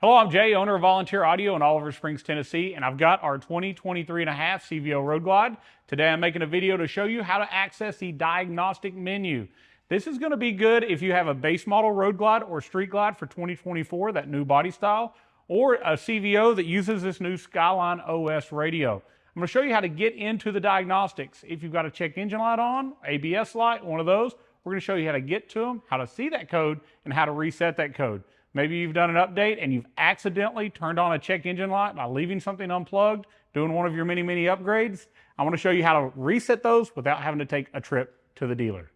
Hello, I'm Jay, owner of Volunteer Audio in Oliver Springs, Tennessee, and I've got our 2023.5 CVO Road Glide. Today I'm making a video to show you how to access the diagnostic menu. This is going to be good if you have a base model Road Glide or Street Glide for 2024, that new body style, or a CVO that uses this new Skyline OS radio. I'm going to show you how to get into the diagnostics. If you've got a check engine light on, ABS light, one of those, we're going to show you how to get to them, how to see that code, and how to reset that code. Maybe you've done an update and you've accidentally turned on a check engine light by leaving something unplugged, doing one of your many upgrades. I want to show you how to reset those without having to take a trip to the dealer.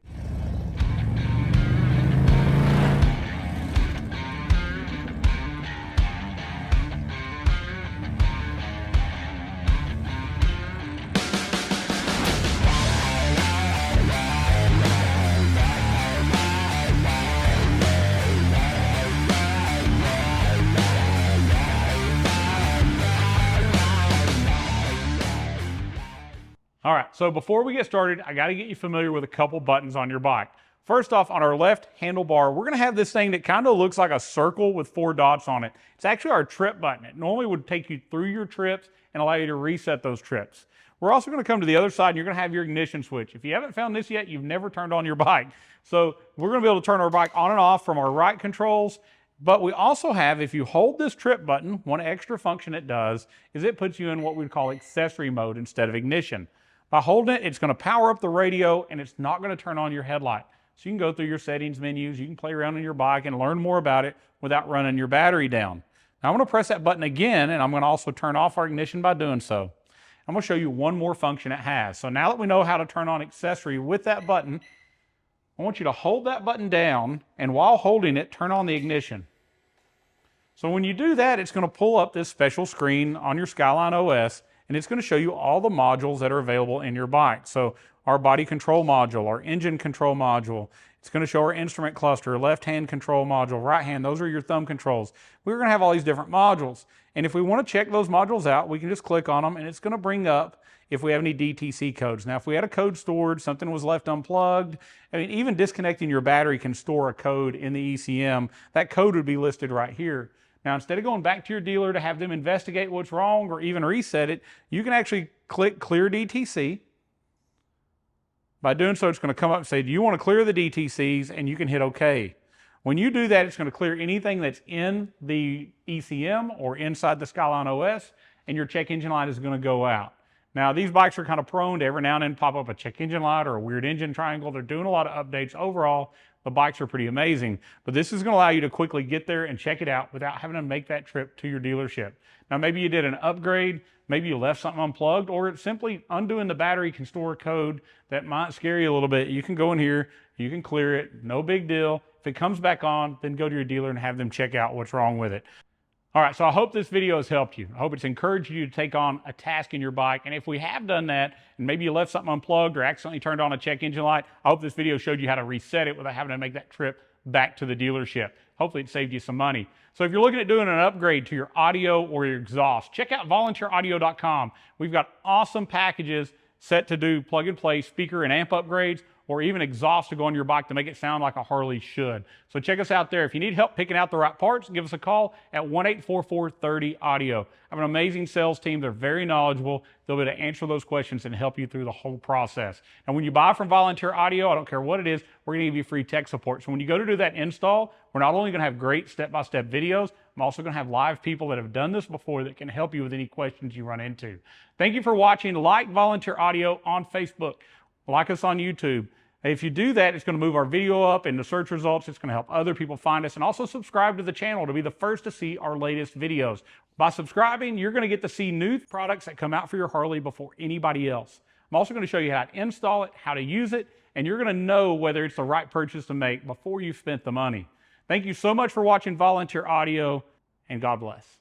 All right, so before we get started, I got to get you familiar with a couple buttons on your bike. First off, on our left handlebar, we're going to have this thing that kind of looks like a circle with 4 dots on it. It's actually our trip button. It normally would take you through your trips and allow you to reset those trips. We're also going to come to the other side and you're going to have your ignition switch. If you haven't found this yet, you've never turned on your bike. So we're going to be able to turn our bike on and off from our right controls. But we also have, if you hold this trip button, one extra function it does is it puts you in what we'd call accessory mode instead of ignition. By holding it, it's going to power up the radio and it's not going to turn on your headlight. So you can go through your settings menus, you can play around on your bike and learn more about it without running your battery down. Now I'm going to press that button again and I'm going to also turn off our ignition by doing so. I'm going to show you one more function it has. So now that we know how to turn on accessory with that button, I want you to hold that button down and while holding it, turn on the ignition. So when you do that, it's going to pull up this special screen on your Skyline OS and it's going to show you all the modules that are available in your bike. So our body control module, our engine control module, it's going to show our instrument cluster, left hand control module, right hand, those are your thumb controls. We're going to have all these different modules. And if we want to check those modules out, we can just click on them and it's going to bring up if we have any DTC codes. Now, if we had a code stored, something was left unplugged, I mean, even disconnecting your battery can store a code in the ECM. That code would be listed right here. Now, instead of going back to your dealer to have them investigate what's wrong or even reset it, you can actually click Clear DTC. By doing so, it's going to come up and say, do you want to clear the DTCs? And you can hit OK. When you do that, it's going to clear anything that's in the ECM or inside the Skyline OS, and your check engine light is going to go out. Now, these bikes are kind of prone to every now and then pop up a check engine light or a weird engine triangle. They're doing a lot of updates. Overall, the bikes are pretty amazing, but this is going to allow you to quickly get there and check it out without having to make that trip to your dealership. Now, maybe you did an upgrade, maybe you left something unplugged, or it's simply undoing the battery can store a code that might scare you a little bit. You can go in here, you can clear it, no big deal. If it comes back on, then go to your dealer and have them check out what's wrong with it. All right, so I hope this video has helped you. I hope it's encouraged you to take on a task in your bike. And if we have done that, and maybe you left something unplugged or accidentally turned on a check engine light, I hope this video showed you how to reset it without having to make that trip back to the dealership. Hopefully it saved you some money. So if you're looking at doing an upgrade to your audio or your exhaust, check out volunteeraudio.com. We've got awesome packages set to do plug and play speaker and amp upgrades, or even exhaust to go on your bike to make it sound like a Harley should. So check us out there. If you need help picking out the right parts, give us a call at 1-844-30-AUDIO. I have an amazing sales team. They're very knowledgeable. They'll be able to answer those questions and help you through the whole process. And when you buy from Volunteer Audio, I don't care what it is, we're going to give you free tech support. So when you go to do that install, we're not only going to have great step-by-step videos, I'm also going to have live people that have done this before that can help you with any questions you run into. Thank you for watching. Like Volunteer Audio on Facebook. Like us on YouTube. If you do that, it's going to move our video up in the search results. It's going to help other people find us, and also subscribe to the channel to be the first to see our latest videos. By subscribing, you're going to get to see new products that come out for your Harley before anybody else. I'm also going to show you how to install it, how to use it, and you're going to know whether it's the right purchase to make before you've spent the money. Thank you so much for watching Volunteer Audio, and God bless.